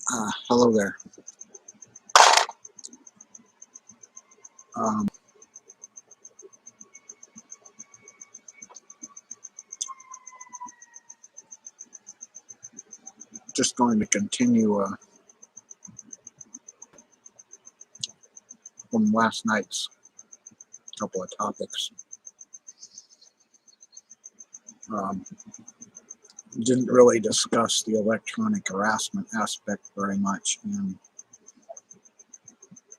Hello there. Um, just going to continue from last night's couple of topics. Um, didn't really discuss the electronic harassment aspect very much in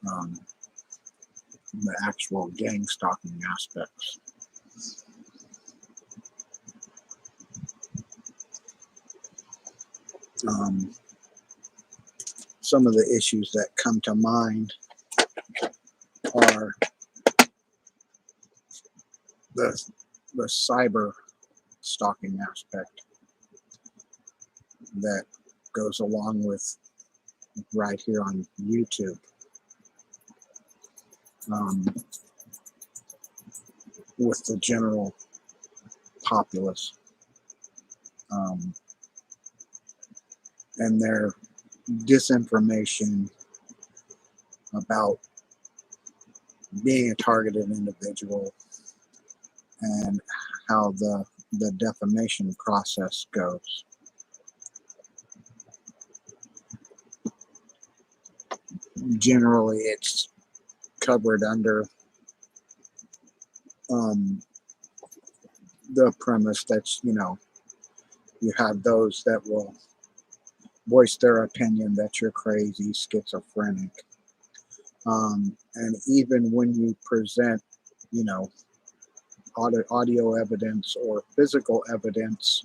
um, the actual gang stalking aspects. Um, some of the issues that come to mind are the cyber stalking aspect that goes along with right here on YouTube. Um, with the general populace and their disinformation about being a targeted individual and how the defamation process goes. Generally, it's covered under the premise that, you have those that will voice their opinion that you're crazy, schizophrenic. And even when you present, you know, audio evidence or physical evidence,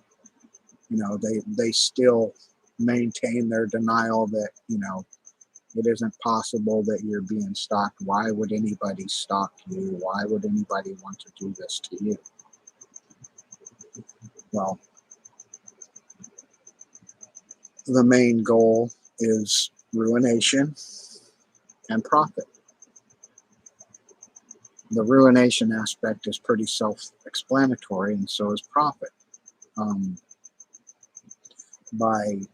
they still maintain their denial that, it isn't possible that you're being stalked. Why would anybody stalk you? Why would anybody want to do this to you? Well, the main goal is ruination and profit. The ruination aspect is pretty self-explanatory, and so is profit. By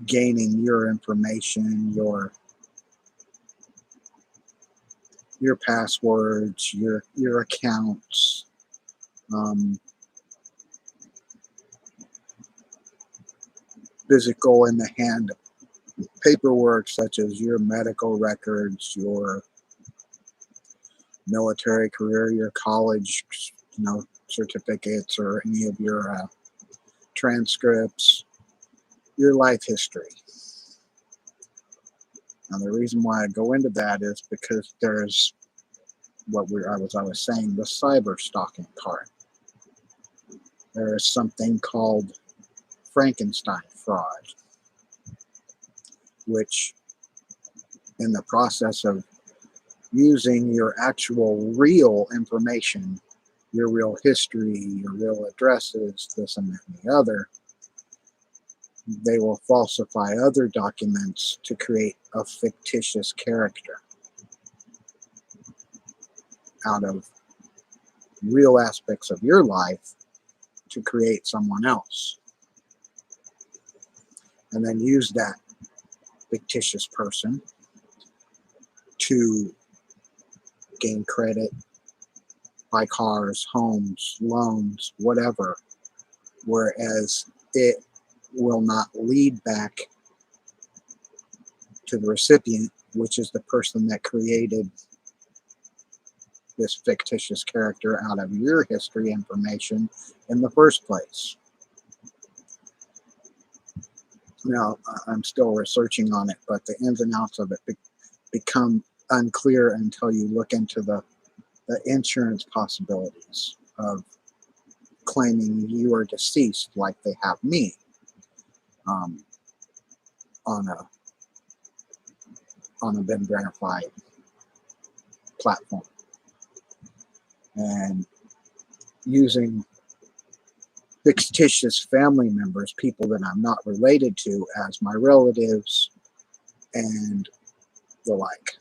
gaining your information, your passwords, your accounts, physical in the hand paperwork such as your medical records, your military career, your college, certificates, or any of your transcripts, your life history. And the reason why I go into that is because there's I was saying, the cyber stalking part. There is something called Frankenstein fraud, which in the process of using your actual real information, your real history, your real addresses, this and that and the other, they will falsify other documents to create a fictitious character out of real aspects of your life to create someone else. And then use that fictitious person to gain credit, buy cars, homes, loans, whatever, whereas it will not lead back to the recipient, which is the person that created this fictitious character out of your history information in the first place. Now, I'm still researching on it, but the ins and outs of it become unclear until you look into the insurance possibilities of claiming you are deceased, like they have me, on a been verified platform, and using fictitious family members, people that I'm not related to, as my relatives and the like.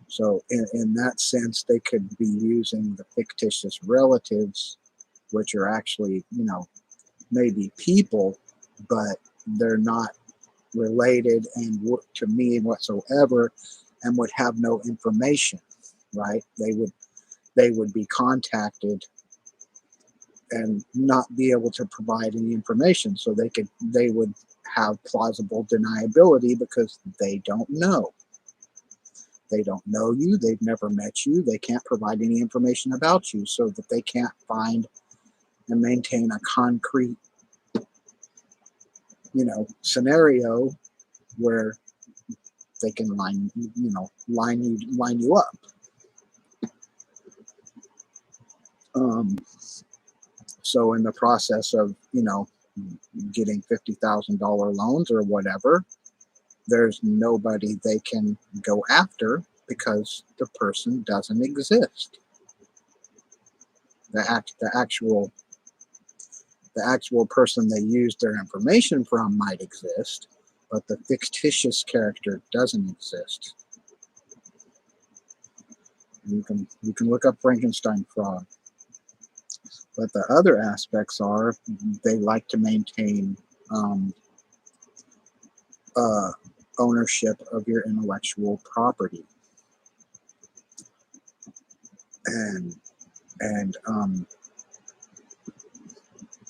So in that sense, they could be using the fictitious relatives, which are actually, maybe people, but they're not related and to me whatsoever, and would have no information, right? They would be contacted and not be able to provide any information, so they would have plausible deniability because they don't know. They don't know you, they've never met you, they can't provide any information about you, so that they can't find and maintain a concrete, scenario where they can line you up. Um, so in the process of, getting $50,000 loans or whatever, there's nobody they can go after because the person doesn't exist. The actual person they used their information from might exist, but the fictitious character doesn't exist. You can look up Frankenstein fraud. But the other aspects are they like to maintain uh, ownership of your intellectual property, and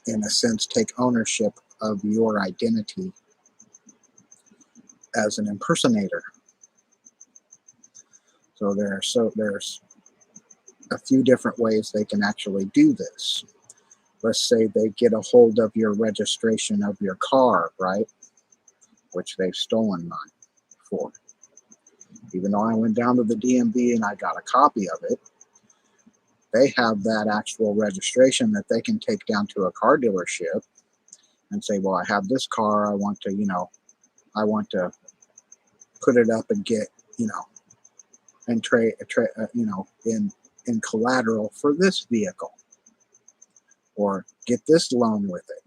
in a sense take ownership of your identity as an impersonator. So there's a few different ways they can actually do this. Let's say they get a hold of your registration of your car, right? Which they've stolen mine for. Even though I went down to the DMV and I got a copy of it, they have that actual registration that they can take down to a car dealership and say, well, I have this car. I want to put it up and get, and trade, in collateral for this vehicle, or get this loan with it.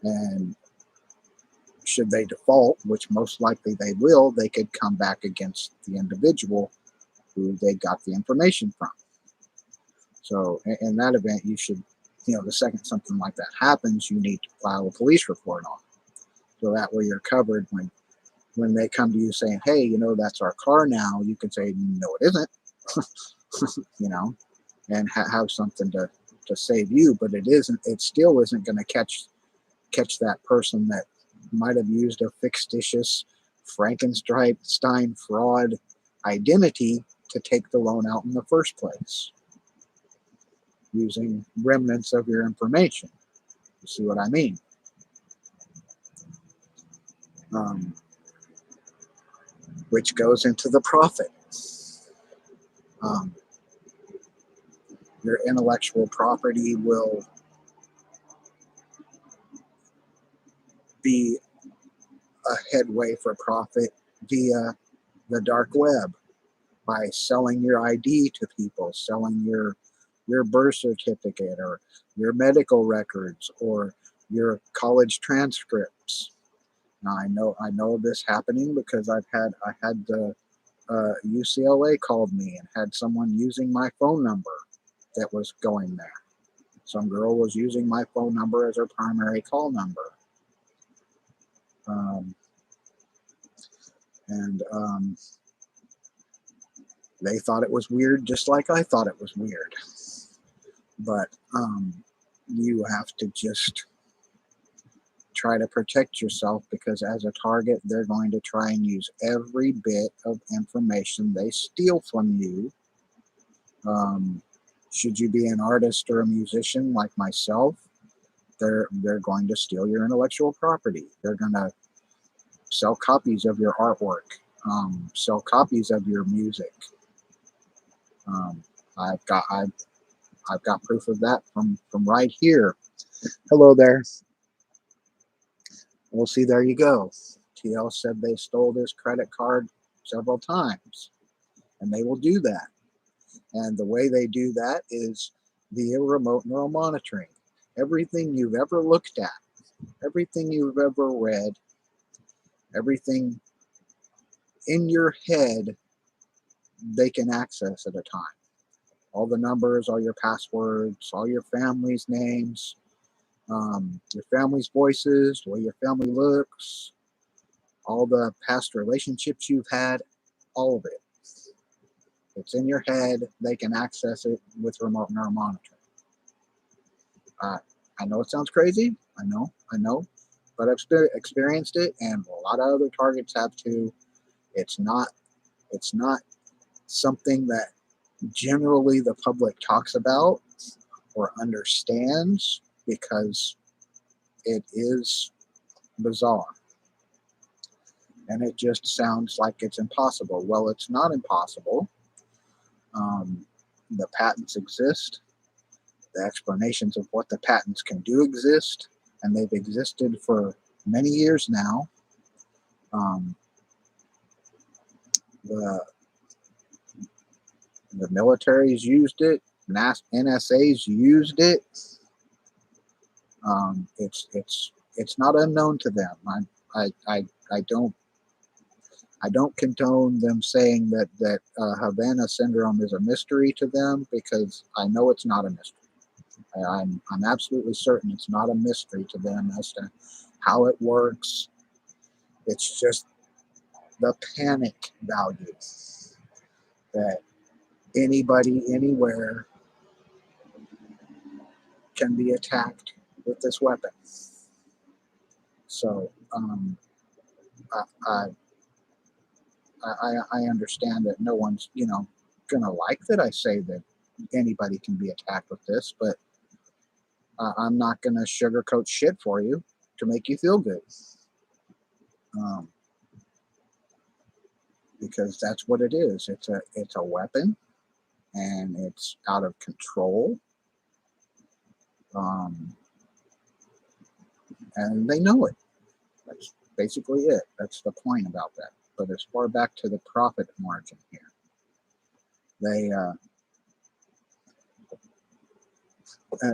And should they default, which most likely they will, they could come back against the individual who they got the information from. So in that event, you should, the second something like that happens, you need to file a police report on it. So that way you're covered when they come to you saying, hey, that's our car now, you can say, no, it isn't, and have something to save you. But it still isn't going to catch that person that might have used a fictitious Frankenstein fraud identity to take the loan out in the first place, using remnants of your information. You see what I mean? Which goes into the profit. Your intellectual property will be a headway for profit via the dark web, by selling your ID to people, selling your birth certificate or your medical records or your college transcripts. Now I know of this happening because I had the UCLA called me and had someone using my phone number that was going there. Some girl was using my phone number as her primary call number. And they thought it was weird, just like I thought it was weird. But you have to just try to protect yourself, because as a target, they're going to try and use every bit of information they steal from you. Should you be an artist or a musician like myself, they're going to steal your intellectual property. They're going to sell copies of your artwork, sell copies of your music. I've got proof of that from right here. Hello there. Well, see, there you go. TL said they stole this credit card several times, and they will do that. And the way they do that is via remote neural monitoring. Everything you've ever looked at, everything you've ever read, everything in your head, they can access at a time. All the numbers, all your passwords, all your family's names, your family's voices, the way your family looks, all the past relationships you've had, all of it. It's in your head. They can access it with remote neural monitoring. I know it sounds crazy. I know, but I've experienced it, and a lot of other targets have too. It's not. It's not something that generally the public talks about or understands because it is bizarre and it just sounds like it's impossible. Well, it's not impossible. The patents exist. The explanations of what the patents can do exist, and they've existed for many years now. The the military's used it. NSA's used it. It's not unknown to them. I don't condone them saying that Havana syndrome is a mystery to them because I know it's not a mystery. I'm absolutely certain it's not a mystery to them as to how it works. It's just the panic value that anybody anywhere can be attacked with this weapon. So I, I understand that no one's gonna like that I say that anybody can be attacked with this, but I'm not gonna sugarcoat shit for you to make you feel good, because that's what it is. It's a weapon, and it's out of control. And they know it. That's basically it. That's the point about that. But as far back to the profit margin here, they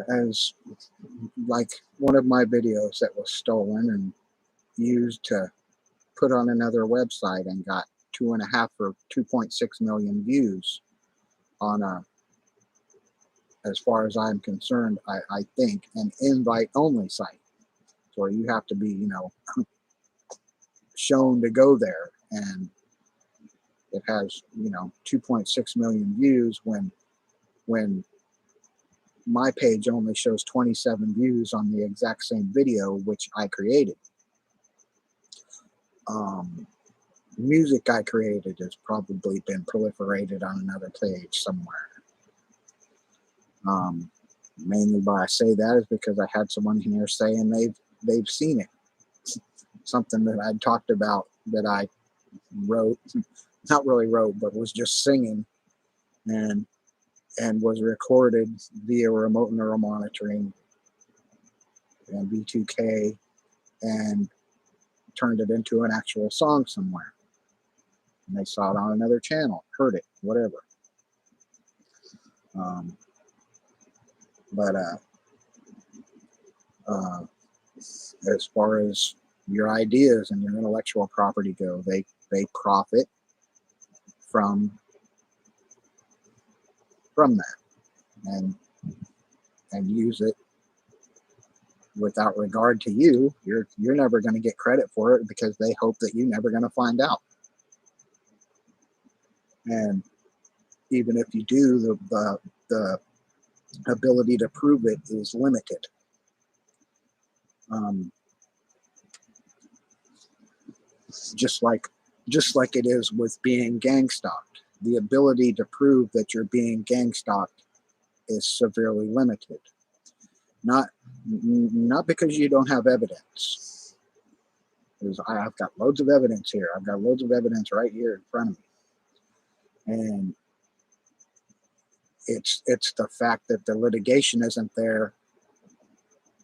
as like one of my videos that was stolen and used to put on another website and got 2.5 or 2.6 million views on a, as far as I'm concerned, I think an invite only site where you have to be, shown to go there, and it has 2.6 million views when my page only shows 27 views on the exact same video which I created. Music I created has probably been proliferated on another page somewhere. Mainly why I say that is because I had someone here saying they've seen it. Something that I talked about that I wrote, not really wrote, but was just singing and was recorded via remote neural monitoring and V2K and turned it into an actual song somewhere. And they saw it on another channel, heard it, whatever. But as far as your ideas and your intellectual property go, they profit from that and use it without regard to you. You're never going to get credit for it because they hope that you're never going to find out. And even if you do, the ability to prove it is limited. Just like it is with being gang stalked, the ability to prove that you're being gang stalked is severely limited. Not because you don't have evidence. Because I've got loads of evidence here. I've got loads of evidence right here in front of me, and it's the fact that the litigation isn't there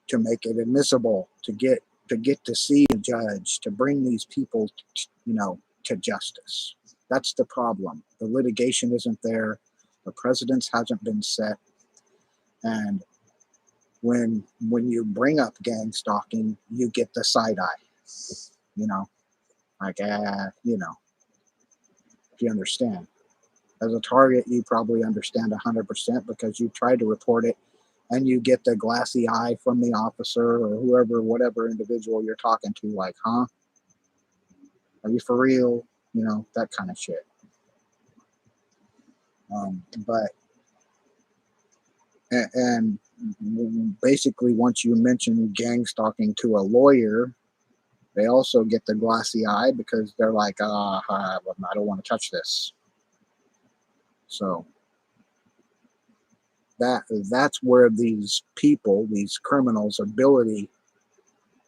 to make it admissible, to get to see a judge, to bring these people to justice. That's the problem. The litigation isn't there. The precedence hasn't been set. And when you bring up gang stalking, you get the side eye. Like if you understand. As a target, you probably understand 100% because you tried to report it and you get the glassy eye from the officer or whoever, whatever individual you're talking to, like, huh? Are you for real? You know, that kind of shit. But and basically, once you mention gang stalking to a lawyer, they also get the glassy eye because they're like, I don't want to touch this. So that's where these people, these criminals' ability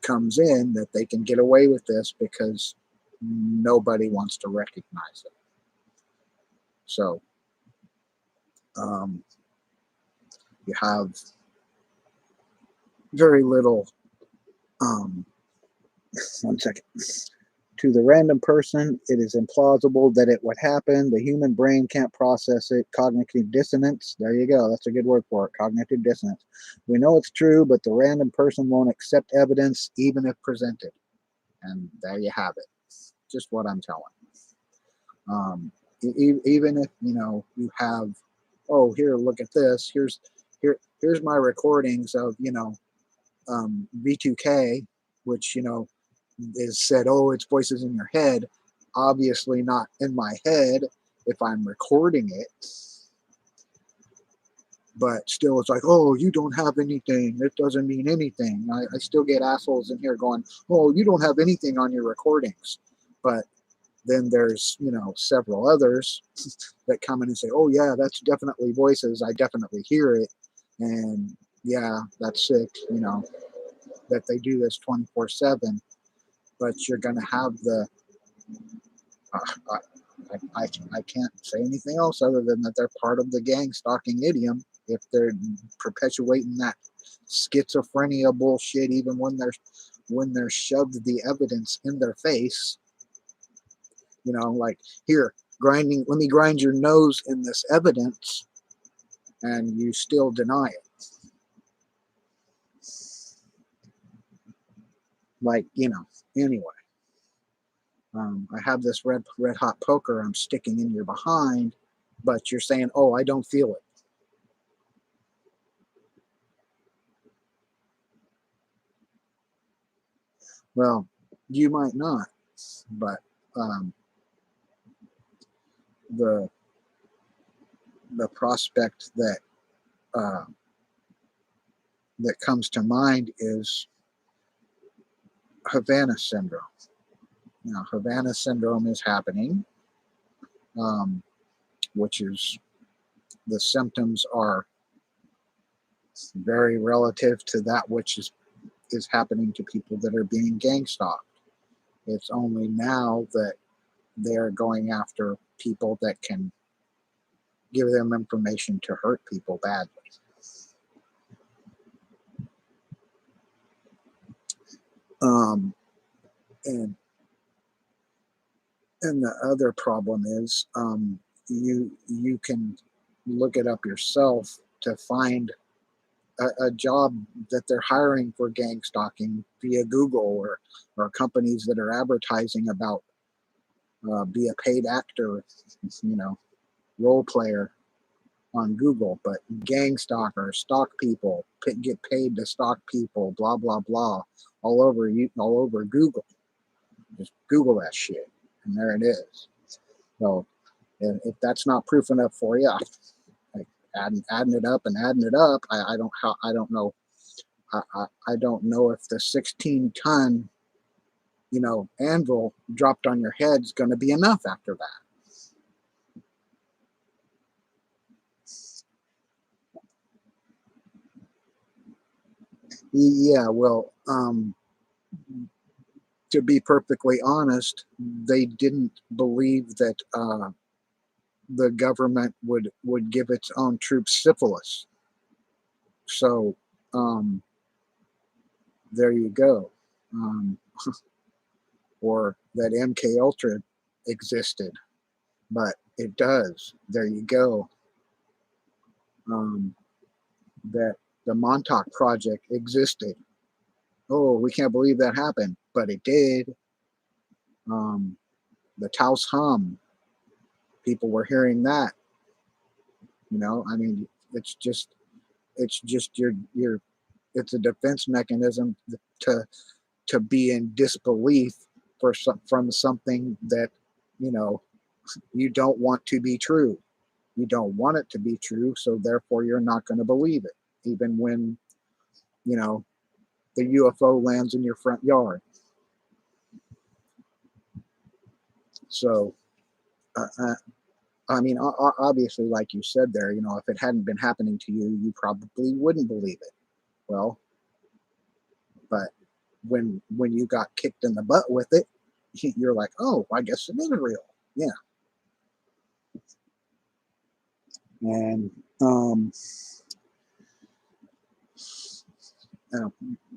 comes in, that they can get away with this because nobody wants to recognize it. So you have very little. One second. To the random person, it is implausible that it would happen. The human brain can't process it. Cognitive dissonance. There you go. That's a good word for it. Cognitive dissonance. We know it's true, but the random person won't accept evidence even if presented. And there you have it. Just what I'm telling. Even if you have, oh, here, look at this. Here's my recordings of V2K, which is said, oh, it's voices in your head. Obviously not in my head if I'm recording it. But still, it's like, oh, you don't have anything. It doesn't mean anything. I still get assholes in here going, oh, you don't have anything on your recordings. But then there's, several others that come in and say, oh, yeah, that's definitely voices. I definitely hear it. And yeah, that's sick, that they do this 24/7. But you're going to have the, uh, I can't say anything else other than that they're part of the gang stalking idiom if they're perpetuating that schizophrenia bullshit, even when they're shoved the evidence in their face. Like, here, let me grind your nose in this evidence, and you still deny it. Like, anyway. I have this red hot poker I'm sticking in your behind, but you're saying, oh, I don't feel it. Well, you might not, but the prospect uh, that comes to mind is Havana syndrome. Now, Havana syndrome is happening, which is, the symptoms are very relative to that which is happening to people that are being gang stalked. It's only now that they're going after people that can give them information to hurt people badly. And the other problem is, you can look it up yourself to find a job that they're hiring for gang stalking via Google, or companies that are advertising about be a paid actor, role player on Google, but gang stalker, stalk people, get paid to stalk people, blah blah blah, all over Google. Just Google that shit, and there it is. So, if that's not proof enough for you, like adding it up and adding it up, I don't know. I don't know if the 16-ton anvil dropped on your head is going to be enough after that. Yeah, well, to be perfectly honest, they didn't believe that the government would give its own troops syphilis. So there you go. Or that MK Ultra existed, but it does. There you go. That the Montauk Project existed. Oh, we can't believe that happened, but it did. The Taos Hum, people were hearing that. I mean, it's just it's just your it's a defense mechanism to be in disbelief from something that you know you don't want to be true. You don't want it to be true, so therefore you're not going to believe it, even when you know the UFO lands in your front yard. So, uh, uh, I mean, obviously, like you said there, if it hadn't been happening to you, you probably wouldn't believe it. Well, but when you got kicked in the butt with it, you're like, oh, I guess it is real. Yeah. And uh,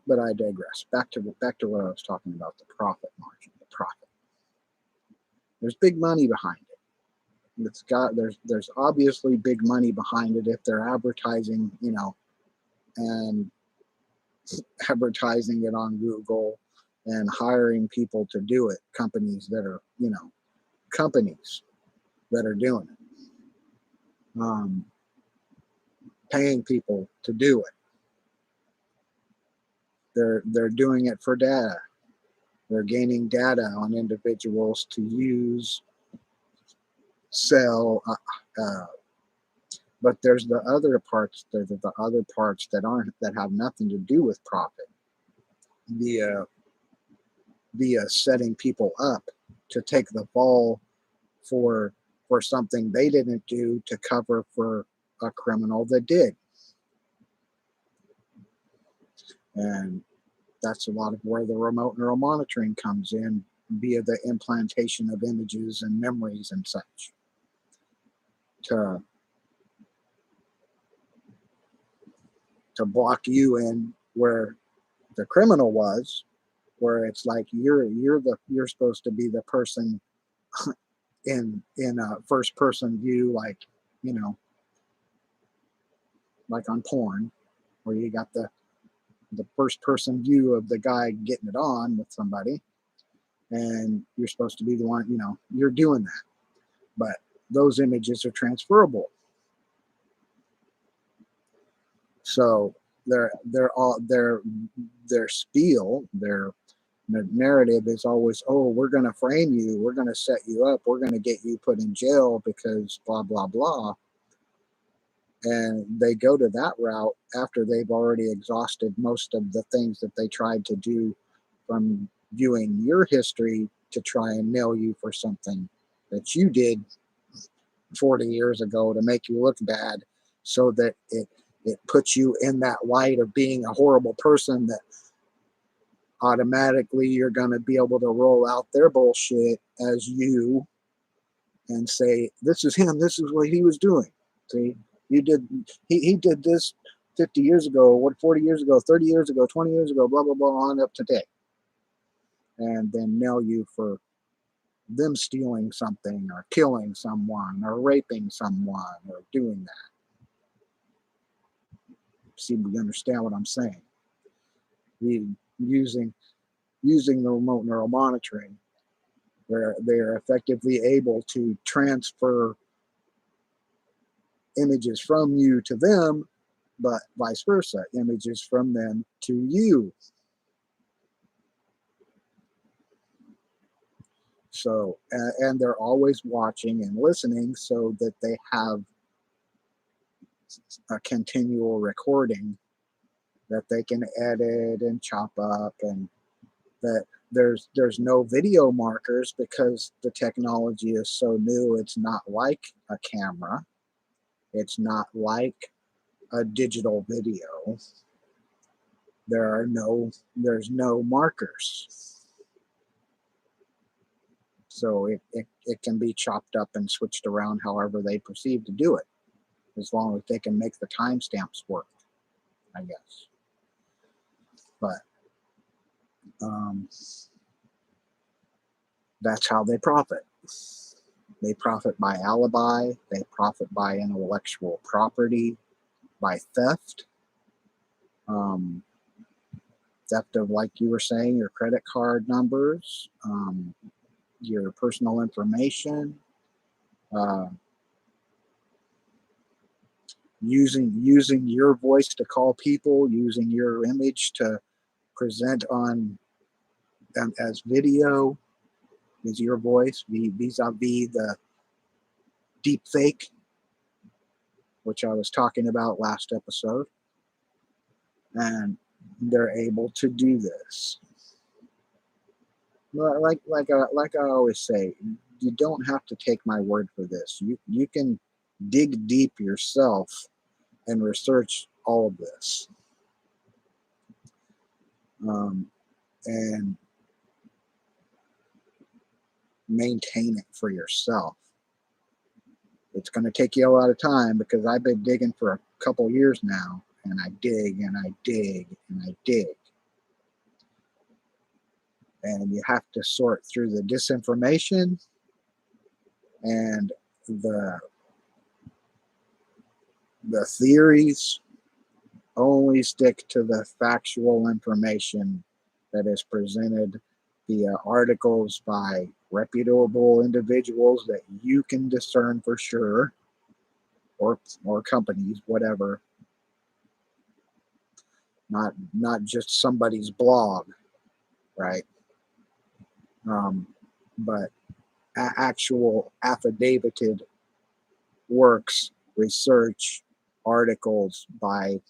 but I digress. Back to what I was talking about, the profit margin, the profit. There's big money behind it. There's obviously big money behind it if they're advertising, and advertising it on Google and hiring people to do it. Companies that are doing it, paying people to do it. They're doing it for data. They're gaining data on individuals to use, sell. But there's the other parts. There's the other parts that have nothing to do with profit. Via setting people up to take the fall for something they didn't do to cover for a criminal that did. And that's a lot of where the remote neural monitoring comes in, via the implantation of images and memories and such, to block you in where the criminal was, where it's like you're supposed to be the person in a first person view, like you know like on porn, where you got the first person view of the guy getting it on with somebody, and you're supposed to be the one, you're doing that. But those images are transferable. So their spiel, their narrative is always, oh, we're going to frame you, we're going to set you up, we're going to get you put in jail because blah blah blah. And they go to that route after they've already exhausted most of the things that they tried to do from viewing your history to try and nail you for something that you did 40 years ago to make you look bad, so that it puts you in that light of being a horrible person, that automatically you're going to be able to roll out their bullshit as you and say, this is him, this is what he was doing. See, he did this 50 years ago, 40 years ago, 30 years ago, 20 years ago, blah blah blah, on up to today, and then nail you for them stealing something or killing someone or raping someone or doing that. See, we understand what I'm saying. Using the remote neural monitoring, where they are effectively able to transfer images from you to them, but vice versa, images from them to you. So, and they're always watching and listening, so that they have a continual recording that they can edit and chop up, and that there's no video markers because the technology is so new. It's not like a camera. It's not like a digital video. There's no markers. So it can be chopped up and switched around however they perceive to do it, as long as they can make the timestamps work, I guess. But that's how they profit. They profit by alibi. They profit by intellectual property, by theft. Theft of, like you were saying, your credit card numbers, your personal information, using your voice to call people, using your image to present on as video is your voice vis-a-vis the deep fake, which I was talking about last episode. And they're able to do this. Like I always say, you don't have to take my word for this. You can dig deep yourself and research all of this, and maintain it for yourself. It's going to take you a lot of time because I've been digging for a couple years now, and I dig and I dig and I dig. And you have to sort through the disinformation and the theories. Only stick to the factual information that is presented via articles by reputable individuals that you can discern for sure, or companies, whatever. Not just somebody's blog, right? But actual affidavitted works, research, articles by,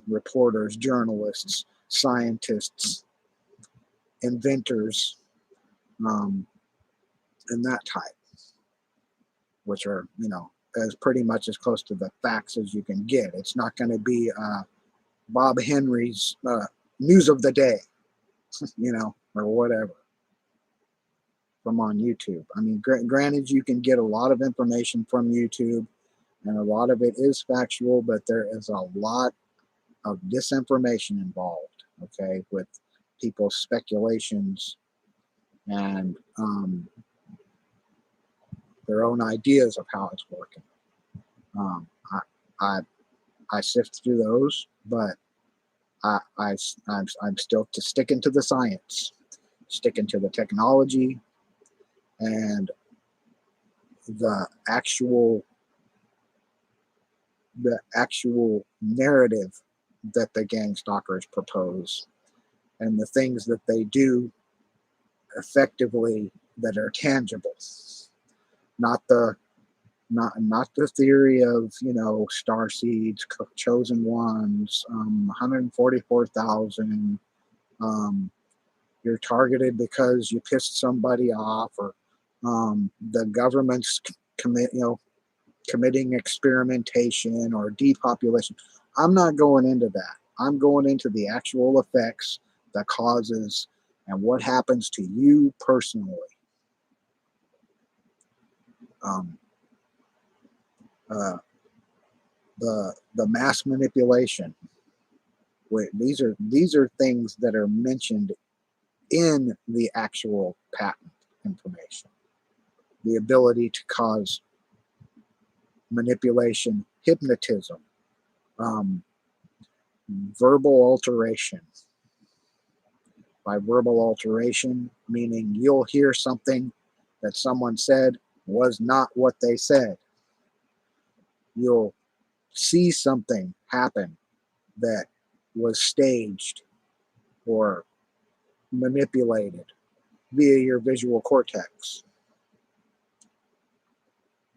reporters, journalists, scientists, inventors, and that type, which are, as pretty much as close to the facts as you can get. It's not going to be Bob Henry's news of the day, or whatever from on YouTube. I mean, granted, you can get a lot of information from YouTube, and a lot of it is factual, but there is a lot of disinformation involved, okay, with people's speculations and their own ideas of how it's working. I sift through those, but I'm still sticking to the science, sticking to the technology, and the actual narrative that the gang stalkers propose, and the things that they do effectively that are tangible, not the theory of star seeds, chosen ones, 144,000. You're targeted because you pissed somebody off, or the government's committing experimentation or depopulation. I'm not going into that. I'm going into the actual effects, the causes, and what happens to you personally. The mass manipulation. These are things that are mentioned in the actual patent information. The ability to cause manipulation, hypnotism, verbal alteration. By verbal alteration, meaning you'll hear something that someone said was not what they said. You'll see something happen that was staged or manipulated via your visual cortex.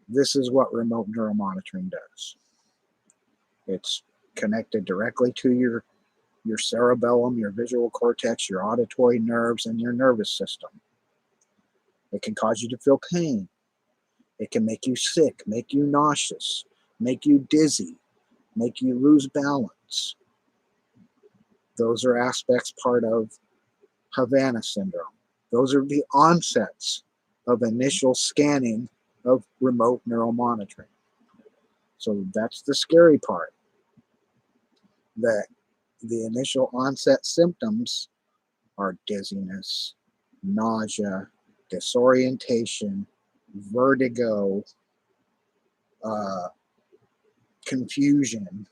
This is what remote neuromonitoring does. It's connected directly to your cerebellum, your visual cortex, your auditory nerves, and your nervous system. It can cause you to feel pain. It can make you sick, make you nauseous, make you dizzy, make you lose balance. Those are aspects part of Havana syndrome. Those are the onsets of initial scanning of remote neuromonitoring. So that's the scary part, that the initial onset symptoms are dizziness, nausea, disorientation, vertigo, confusion.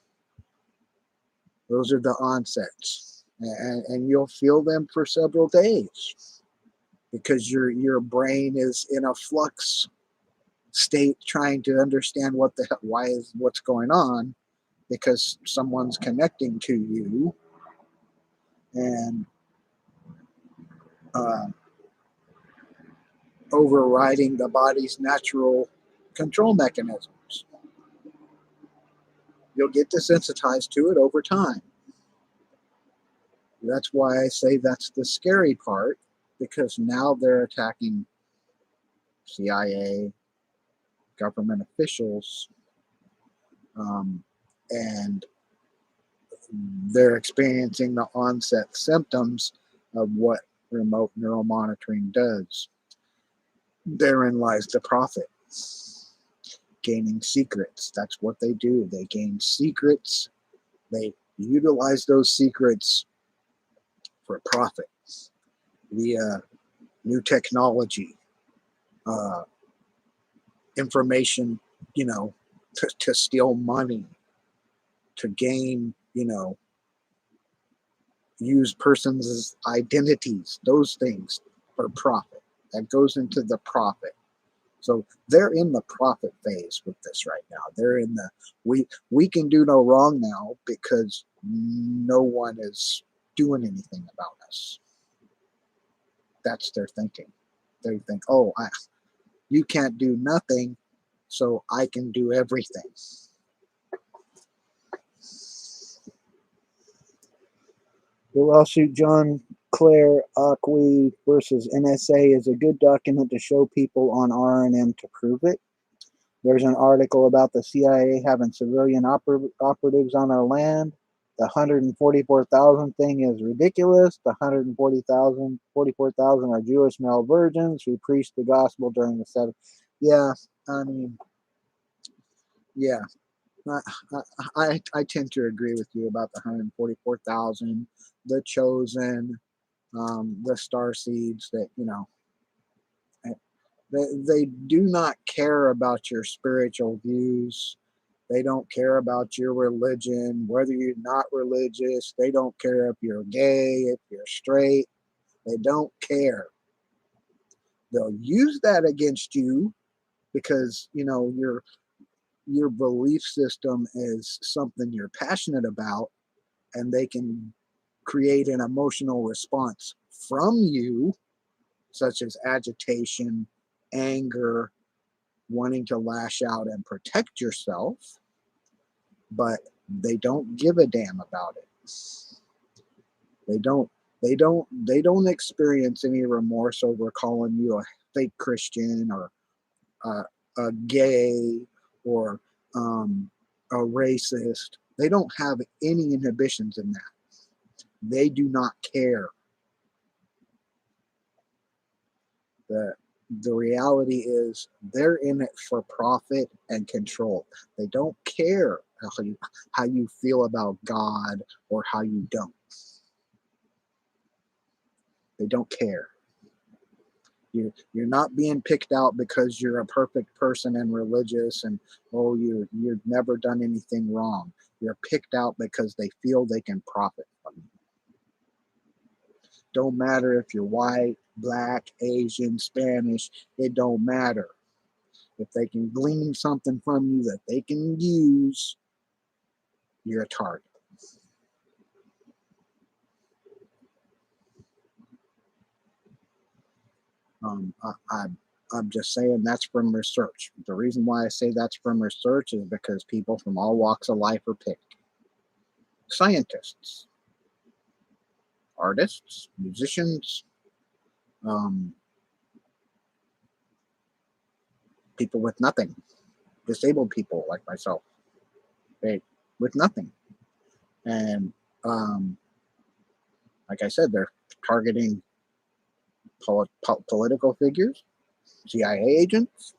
Those are the onsets, and you'll feel them for several days because your brain is in a flux state trying to understand what the hell, what's going on, because someone's connecting to you and uh, overriding the body's natural control mechanisms. You'll get desensitized to it over time. That's why I say that's the scary part, because now they're attacking CIA, government officials, and they're experiencing the onset symptoms of what remote neural monitoring does. Therein lies the profit. Gaining secrets. That's what they do. They gain secrets. They utilize those secrets for profit via new technology, uh, information, to steal money, to gain, use persons' identities, those things for profit. That goes into the profit. So they're in the profit phase with this right now. They're in the we can do no wrong now because no one is doing anything about us. That's their thinking. They think, oh, you can't do nothing, so I can do everything. The lawsuit John Clare Acqui versus NSA is a good document to show people on RNM to prove it. There's an article about the CIA having civilian operatives on our land. The 144,000 thing is ridiculous. The 44,000 are Jewish male virgins who preached the gospel during the 7th. Yeah, I mean, yeah. I tend to agree with you about the 144,000, the chosen, the star seeds that, they do not care about your spiritual views. They don't care about your religion, whether you're not religious. They don't care if you're gay, if you're straight. They don't care. They'll use that against you because, your belief system is something you're passionate about, and they can create an emotional response from you, such as agitation, anger, wanting to lash out and protect yourself, but they don't give a damn about it. They don't experience any remorse over calling you a fake Christian or a gay or a racist. They don't have any inhibitions in that. They do not care. The reality is they're in it for profit and control. They don't care how you feel about God or how you don't. They don't care. You're not being picked out because you're a perfect person and religious and, oh, you've never done anything wrong. You're picked out because they feel they can profit from you. Don't matter if you're white, black, Asian, Spanish. It don't matter. If they can glean something from you that they can use, you're a target. I'm just saying that's from research. The reason why I say that's from research is because people from all walks of life are picked. Scientists, artists, musicians, um, people with nothing, disabled people like myself, they with nothing, and like I said, they're targeting political figures, CIA agents.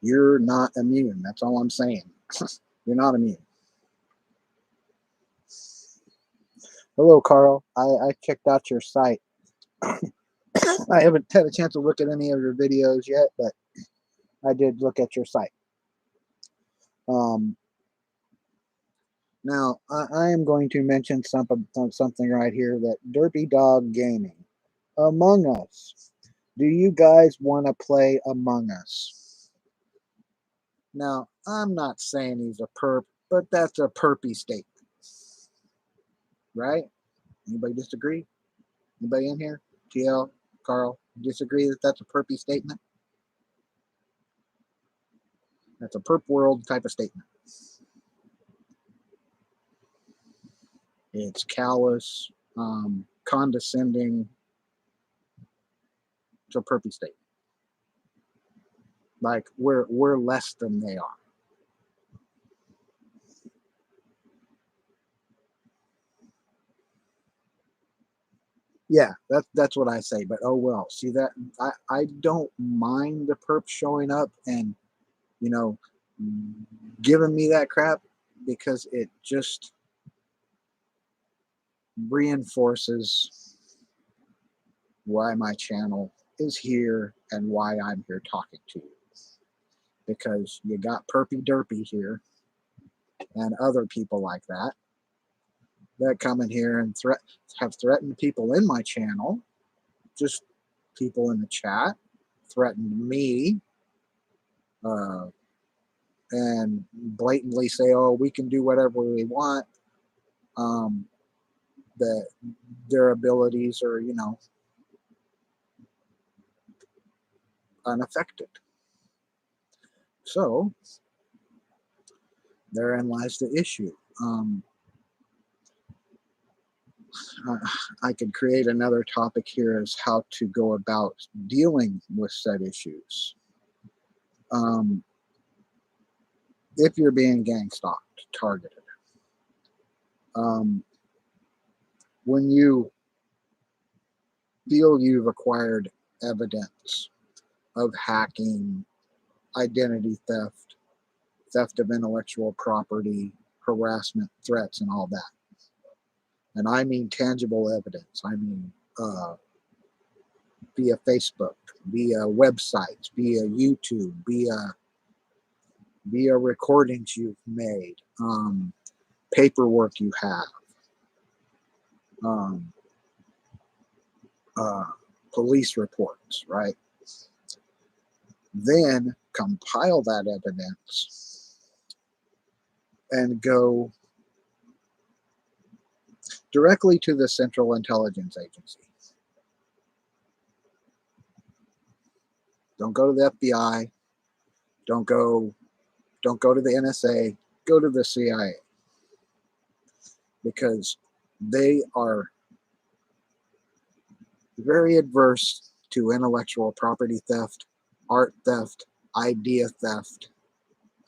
You're not immune. That's all I'm saying. You're not immune. Hello, Carl. I checked out your site. I haven't had a chance to look at any of your videos yet, but I did look at your site. Now, I am going to mention something right here, that Derpy Dog Gaming, Among Us. Do you guys want to play Among Us? Now, I'm not saying he's a perp, but that's a perpy statement, right? Anybody disagree? Anybody in here? TL, Carl, disagree that that's a perpy statement? That's a perp world type of statement. It's callous, condescending. It's a perpy statement. Like we're less than they are. Yeah, that's what I say. But oh well. See that I don't mind the perp showing up and you know giving me that crap because it just reinforces why my channel is here and why I'm here talking to you. Because you got Perpy Derpy here and other people like that that come in here and have threatened people in my channel, just people in the chat, threatened me, uh, and blatantly say, "Oh, we can do whatever we want." That their abilities are, unaffected. So therein lies the issue. I could create another topic here as how to go about dealing with said issues. If you're being gang stalked, targeted, when you feel you've acquired evidence of hacking, identity theft, theft of intellectual property, harassment, threats, and all that. And I mean tangible evidence. I mean via Facebook, via websites, via YouTube, via recordings you've made, paperwork you have, um, police reports, right? Then compile that evidence and go directly to the Central Intelligence Agency. Don't go to the FBI. Don't go to the NSA. Go to the CIA because they are very adverse to intellectual property theft, art theft, idea theft,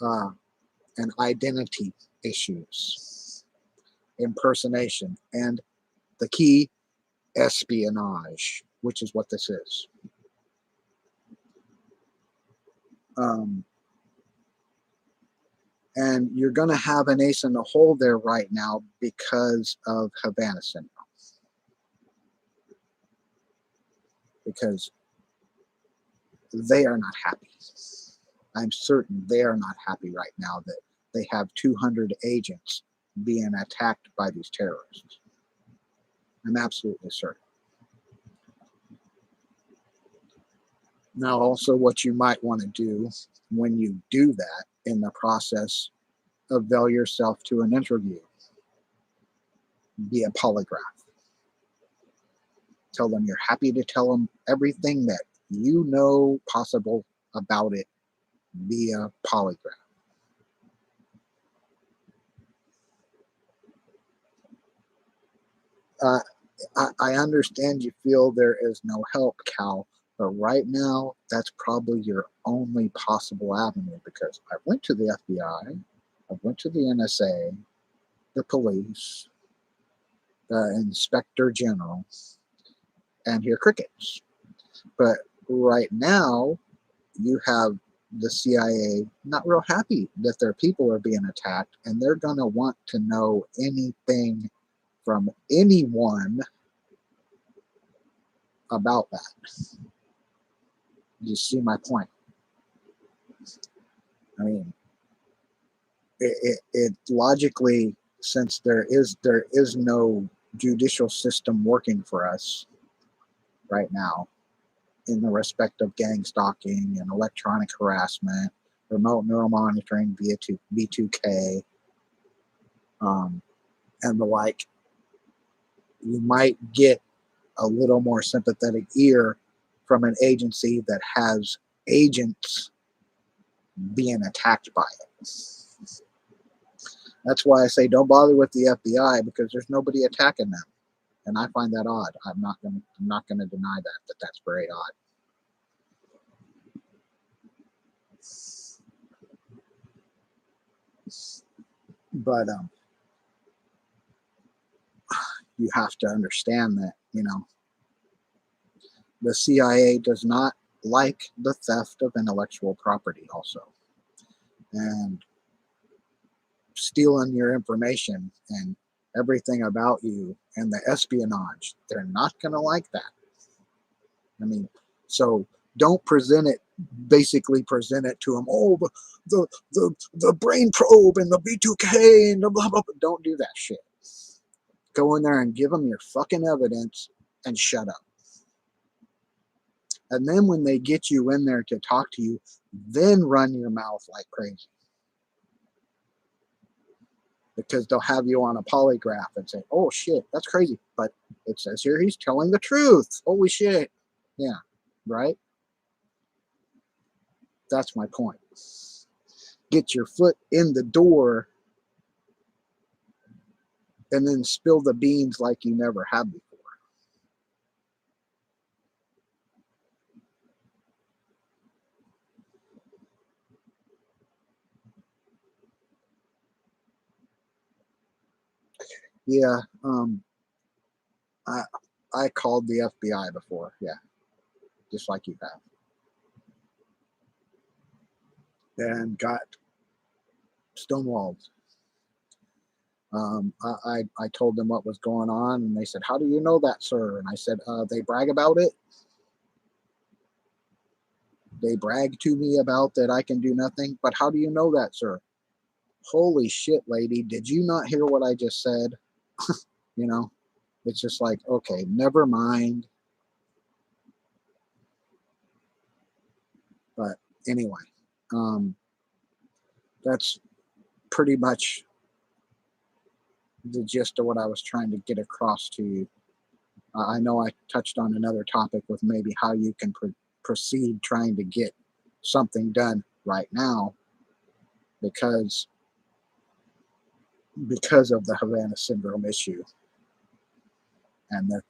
and identity issues, impersonation, and the key, espionage, which is what this is. And you're going to have an ace in the hole there right now because of Havana syndrome. Because they are not happy. I'm certain they are not happy right now that they have 200 agents being attacked by these terrorists. I'm absolutely certain. Now, also, what you might want to do when you do that in the process, avail yourself to an interview, be a polygraph. Tell them you're happy to tell them everything that you know possible about it via polygraph. I understand you feel there is no help, Cal, but right now that's probably your only possible avenue because I went to the FBI, I went to the NSA, the police, the inspector general, and hear crickets. But right now, you have the CIA not real happy that their people are being attacked, and they're going to want to know anything from anyone about that. You see my point? I mean, it logically, since there is no judicial system working for us right now, in the respect of gang stalking and electronic harassment, remote neural monitoring via B2K, and the like, you might get a little more sympathetic ear from an agency that has agents being attacked by it. That's why I say don't bother with the FBI, because there's nobody attacking them, and I find that odd. I'm not gonna deny that that's very odd. But you have to understand that, the CIA does not like the theft of intellectual property also. And stealing your information and everything about you and the espionage, they're not going to like that. I mean, so don't basically present it to them. Oh, the brain probe and the B2K and the blah, blah, blah. Don't do that shit. Go in there and give them your fucking evidence and shut up. And then when they get you in there to talk to you, then run your mouth like crazy. Because they'll have you on a polygraph and say, oh shit, that's crazy. But it says here he's telling the truth. Holy shit. Yeah, right? That's my point. Get your foot in the door and then spill the beans like you never have before. Yeah, I called the FBI before. Yeah, just like you have. And got stonewalled. I told them what was going on, and they said, how do you know that, sir? And I said, they brag about it. They brag to me about that I can do nothing. But how do you know that, sir? Holy shit, lady. Did you not hear what I just said? It's just like, okay, never mind. But anyway, that's pretty much the gist of what I was trying to get across to you. I know I touched on another topic with maybe how you can proceed trying to get something done right now because of the Havana syndrome issue, and that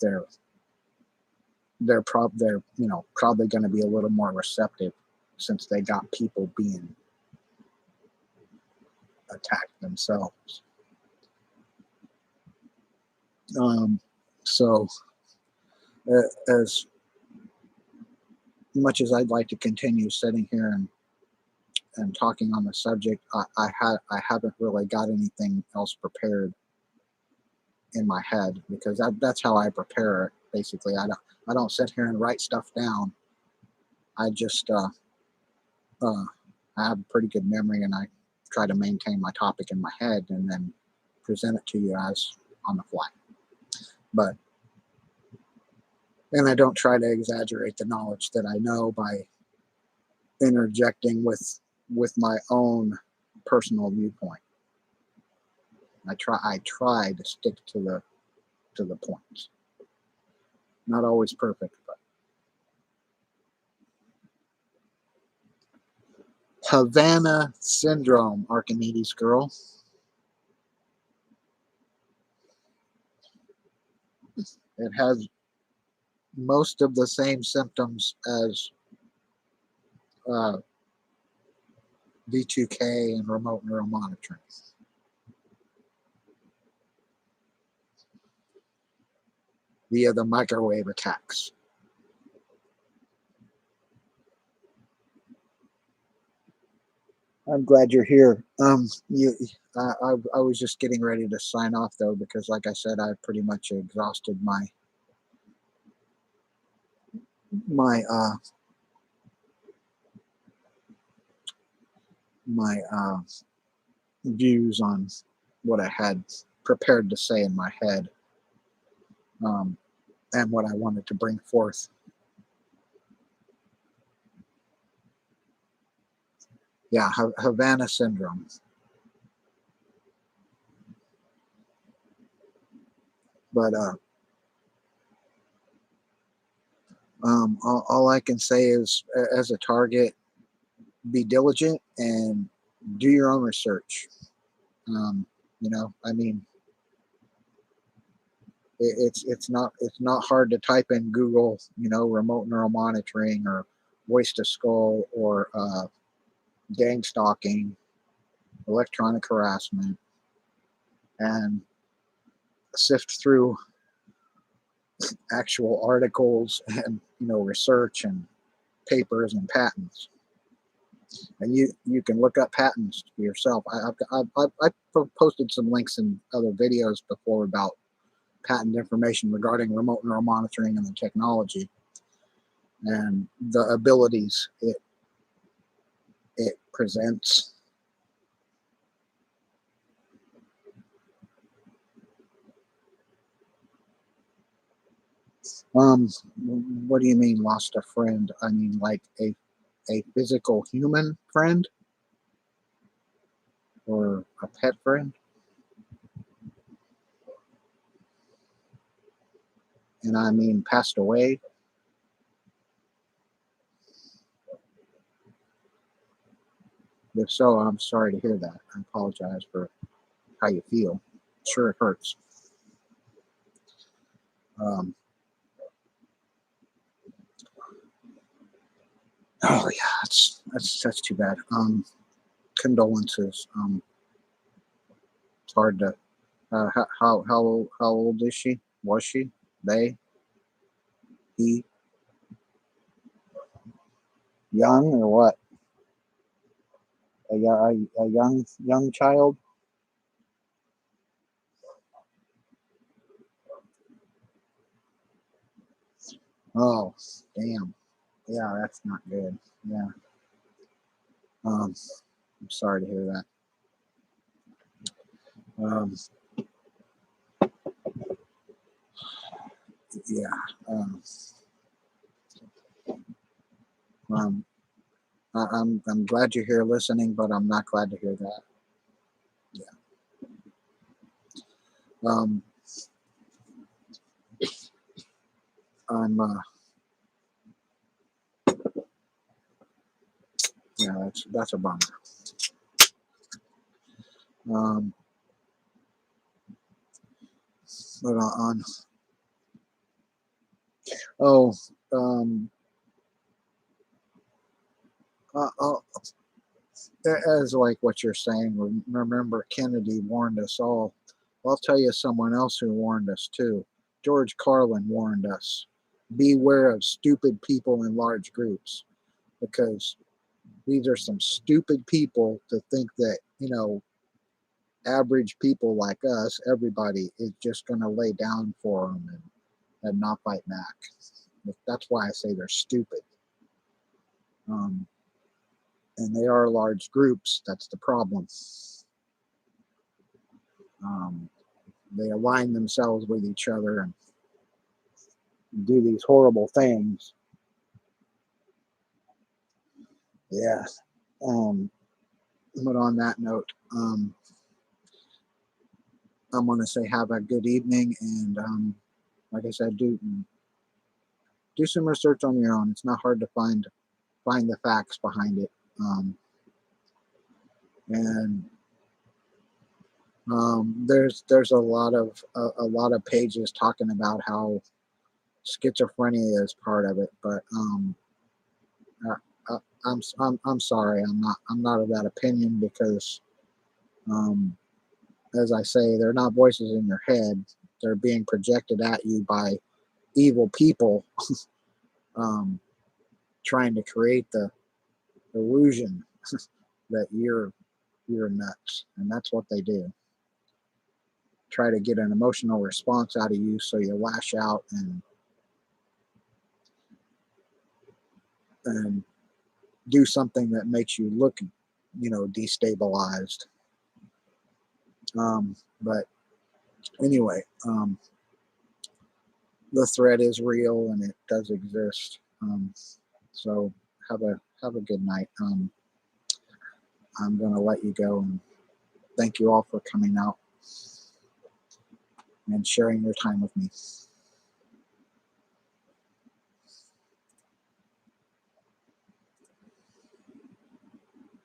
they're probably going to be a little more receptive since they got people being attacked themselves. So as much as I'd like to continue sitting here and talking on the subject, I haven't really got anything else prepared in my head, because that's how I prepare it. Basically, I don't sit here and write stuff down. I just I have a pretty good memory, and I try to maintain my topic in my head and then present it to you as on the fly. And I don't try to exaggerate the knowledge that I know by interjecting with my own personal viewpoint. I try to stick to the points. Not always perfect, but Havana syndrome, Archimedes girl. It has most of the same symptoms as B2K and remote neural monitoring. Via the microwave attacks. I'm glad you're here. I was just getting ready to sign off though, because like I said, I pretty much exhausted my views on what I had prepared to say in my head, and what I wanted to bring forth Yeah, Havana syndrome. But all I can say is, as a target, be diligent and do your own research. Um, I mean, it's not hard to type in Google, remote neural monitoring or voice to skull or gang stalking, electronic harassment, and sift through actual articles and research and papers and patents, and you can look up patents for yourself. I've posted some links in other videos before about patent information regarding remote neural monitoring and the technology and the abilities it presents. Um, what do you mean lost a friend? I mean like a physical human friend or a pet friend? And I mean passed away. If so, I'm sorry to hear that. I apologize for how you feel. Sure, it hurts. Um, oh yeah, that's too bad. Condolences. It's hard to. How old is she? Was she? They? He? Young or what? A young child? Oh, damn. Yeah, that's not good. Yeah. I'm sorry to hear that. Um, yeah. Um, um, I'm glad you're here listening, but I'm not glad to hear that. Yeah. Um, I'm yeah, that's a bummer. Um, but on oh um, uh, as like what you're saying, remember Kennedy warned us all. I'll tell you someone else who warned us too. George Carlin warned us. Beware of stupid people in large groups, because these are some stupid people to think that, average people like us, everybody is just going to lay down for them and not fight back. That's why I say they're stupid. Um, and they are large groups. That's the problem. Um, they align themselves with each other and do these horrible things. Yeah. Um, but on that note, I'm going to say have a good evening, and like I said, do some research on your own. It's not hard to find the facts behind it. And there's a lot of pages talking about how schizophrenia is part of it, but I, I'm sorry, I'm not of that opinion, because um, as I say, they're not voices in your head. They're being projected at you by evil people, um, trying to create the illusion that you're nuts, and that's what they do. Try to get an emotional response out of you, so you lash out and do something that makes you look, destabilized. But anyway, the threat is real and it does exist. So have a good night. I'm going to let you go, and thank you all for coming out and sharing your time with me.